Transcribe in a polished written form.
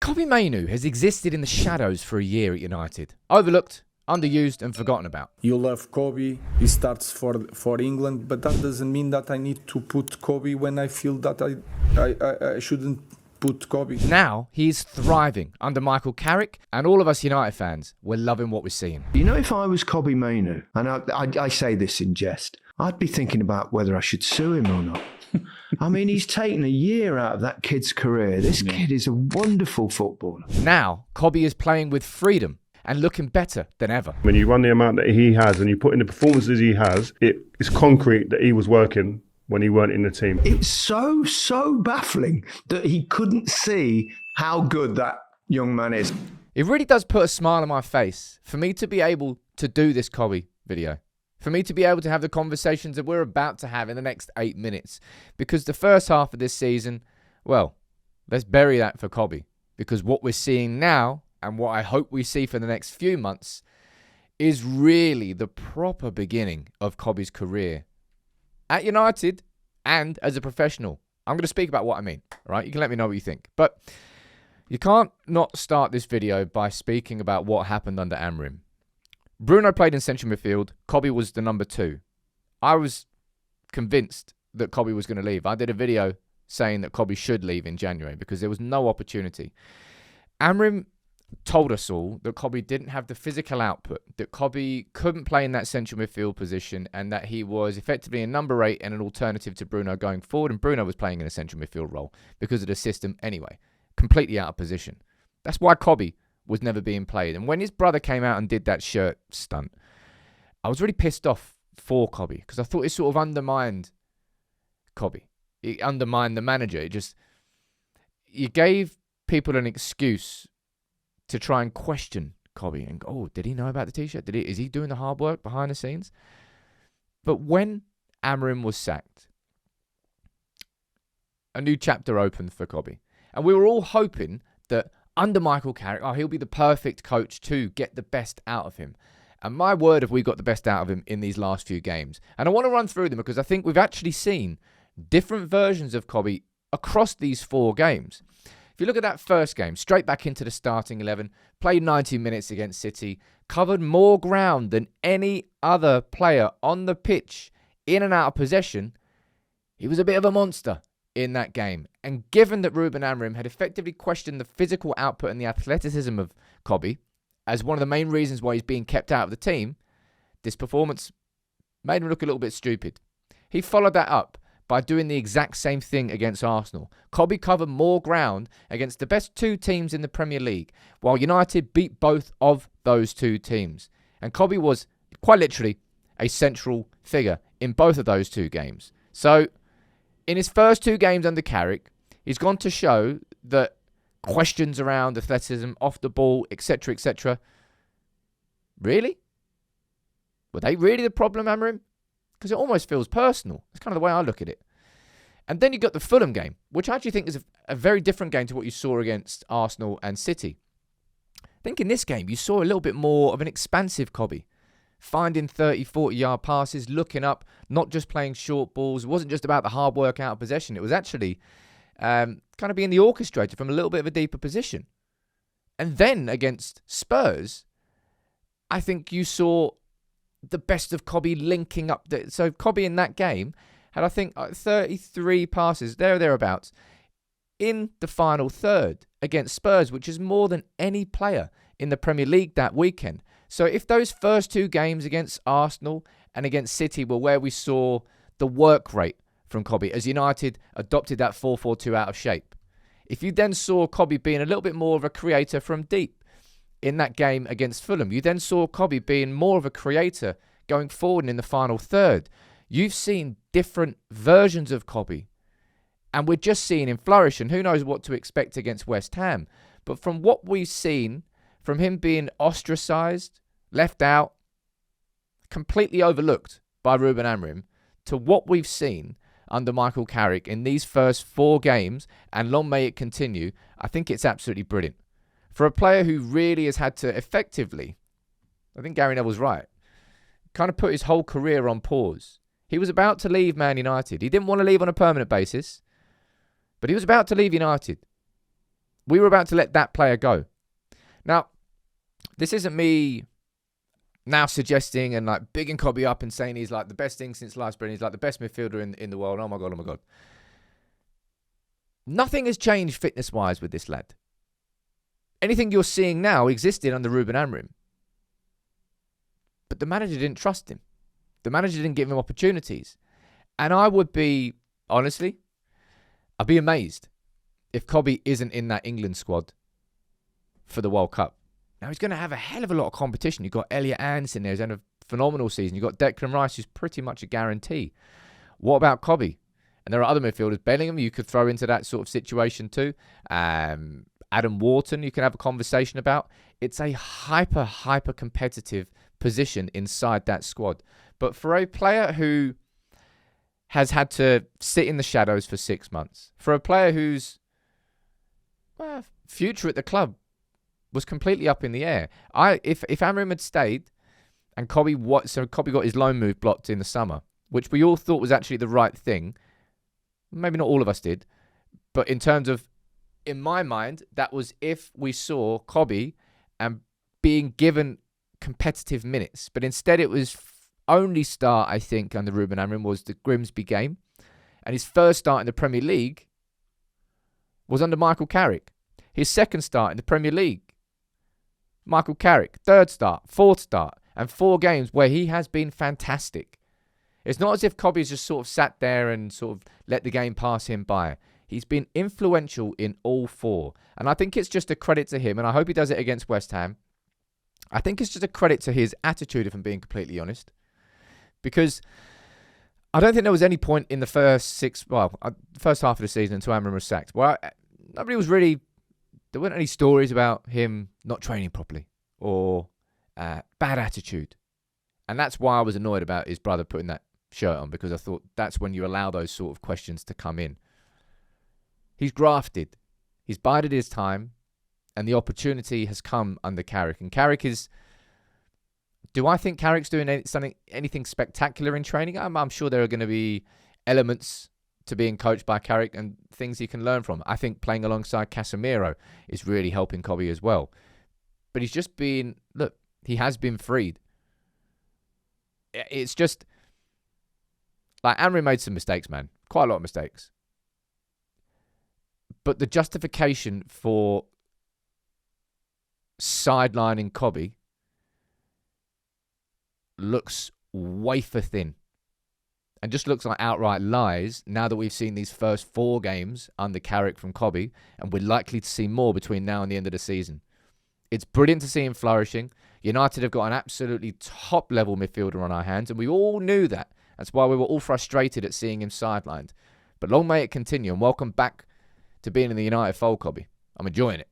Kobbie Mainoo has existed in the shadows for a year at United. Overlooked, underused and forgotten about. You love Kobbie, he starts for England, but that doesn't mean that I need to put Kobbie when I feel that I shouldn't put Kobbie. Now he's thriving under Michael Carrick, and all of us United fans, we're loving what we're seeing. You know, if I was Kobbie Mainoo, and I say this in jest, I'd be thinking about whether I should sue him or not. I mean, he's taken a year out of that kid's career. This kid is a wonderful footballer. Now, Kobbie is playing with freedom and looking better than ever. When you run the amount that he has and you put in the performances he has, it's concrete that he was working when he weren't in the team. It's so baffling that he couldn't see how good that young man is. It really does put a smile on my face for me to be able to do this Kobbie video. For me to be able to have the conversations that we're about to have in the next 8 minutes. Because the first half of this season, well, let's bury that for Kobbie. Because what we're seeing now, and what I hope we see for the next few months, is really the proper beginning of Kobbie's career at United and as a professional. I'm going to speak about what I mean, right? You can let me know what you think. But you can't not start this video by speaking about what happened under Amarim. Bruno played in central midfield. Kobbie was the number 2. I was convinced that Kobbie was going to leave. I did a video saying that Kobbie should leave in January because there was no opportunity. Amarim told us all that Kobbie didn't have the physical output, that Kobbie couldn't play in that central midfield position, and that he was effectively a number 8 and an alternative to Bruno going forward. And Bruno was playing in a central midfield role because of the system anyway. Completely out of position. That's why Kobbie was never being played. And when his brother came out and did that shirt stunt, I was really pissed off for Kobbie because I thought it sort of undermined Kobbie. It undermined the manager. You gave people an excuse to try and question Kobbie and go, oh, did he know about the t-shirt? Is he doing the hard work behind the scenes? But when Amarim was sacked, a new chapter opened for Kobbie. And we were all hoping that under Michael Carrick, he'll be the perfect coach to get the best out of him. And my word, have we got the best out of him in these last few games. And I want to run through them because I think we've actually seen different versions of Kobbie across these 4 games. If you look at that first game, straight back into the starting 11, played 90 minutes against City, covered more ground than any other player on the pitch in and out of possession. He was a bit of a monster in that game. And given that Ruben Amarim had effectively questioned the physical output and the athleticism of Kobbie as one of the main reasons why he's being kept out of the team, this performance made him look a little bit stupid. He followed that up by doing the exact same thing against Arsenal. Kobbie covered more ground against the best 2 teams in the Premier League, while United beat both of those 2 teams. And Kobbie was quite literally a central figure in both of those 2 games. So in his first 2 games under Carrick, he's gone to show that questions around athleticism, off the ball, etc., really? Were they really the problem, Amarim? Because it almost feels personal. That's kind of the way I look at it. And then you got the Fulham game, which I actually think is a very different game to what you saw against Arsenal and City. I think in this game, you saw a little bit more of an expansive Kobbie, finding 30, 40-yard passes, looking up, not just playing short balls. It wasn't just about the hard work out of possession. It was actually kind of being the orchestrator from a little bit of a deeper position. And then against Spurs, I think you saw the best of Kobbie linking up. So Kobbie in that game had, I think, 33 passes, thereabouts, in the final third against Spurs, which is more than any player in the Premier League that weekend. So if those first 2 games against Arsenal and against City were where we saw the work rate from Kobbie as United adopted that 4-4-2 out of shape, if you then saw Kobbie being a little bit more of a creator from deep in that game against Fulham, you then saw Kobbie being more of a creator going forward in the final third. You've seen different versions of Kobbie, and we're just seeing him flourish, and who knows what to expect against West Ham. But from what we've seen, from him being ostracised, left out, completely overlooked by Ruben Amarim, to what we've seen under Michael Carrick in these first 4 games, and long may it continue, I think it's absolutely brilliant. For a player who really has had to effectively, I think Gary Neville's right, kind of put his whole career on pause. He was about to leave Man United. He didn't want to leave on a permanent basis, but he was about to leave United. we were about to let that player go. Now, this isn't me now suggesting and like bigging Kobbie up and saying he's like the best thing since sliced bread. He's like the best midfielder in the world. Oh my God. Nothing has changed fitness-wise with this lad. Anything you're seeing now existed under Ruben Amarim. But the manager didn't trust him. The manager didn't give him opportunities. And I would be, honestly, I'd be amazed if Kobbie isn't in that England squad for the World Cup. Now, he's going to have a hell of a lot of competition. You've got Elliot Anderson there, who's had a phenomenal season. You've got Declan Rice, who's pretty much a guarantee. What about Kobbie? And there are other midfielders. Bellingham, you could throw into that sort of situation too. Adam Wharton, you can have a conversation about. It's a hyper competitive position inside that squad. But for a player who has had to sit in the shadows for 6 months, for a player whose future at the club was completely up in the air. If Amarim had stayed and Kobbie got his loan move blocked in the summer, which we all thought was actually the right thing. Maybe not all of us did, but in terms of, in my mind, that was if we saw Kobbie and being given competitive minutes. But instead it was only start, I think, under Ruben Amarim was the Grimsby game. And his first start in the Premier League was under Michael Carrick. His second start in the Premier League, Michael Carrick. Third start, fourth start, and 4 games where he has been fantastic. It's not as if Kobbie's just sort of sat there and sort of let the game pass him by. He's been influential in all 4. And I think it's just a credit to him, and I hope he does it against West Ham. I think it's just a credit to his attitude, if I'm being completely honest. Because I don't think there was any point in the first half of the season until Amarim was sacked. Well, nobody was really... There weren't any stories about him not training properly or bad attitude. And that's why I was annoyed about his brother putting that shirt on, because I thought that's when you allow those sort of questions to come in. He's grafted. He's bided his time, and the opportunity has come under Carrick. And Carrick is... Do I think Carrick's doing anything spectacular in training? I'm sure there are going to be elements to being coached by Carrick and things he can learn from. I think playing alongside Casemiro is really helping Kobbie as well. But he's just been... Look, he has been freed. It's just... Like, Amarim made some mistakes, man. Quite a lot of mistakes. But the justification for sidelining Kobbie looks wafer thin. And just looks like outright lies now that we've seen these first 4 games under Carrick from Kobbie, and we're likely to see more between now and the end of the season. It's brilliant to see him flourishing. United have got an absolutely top-level midfielder on our hands, and we all knew that. That's why we were all frustrated at seeing him sidelined. But long may it continue, and welcome back to being in the United fold, Kobbie. I'm enjoying it.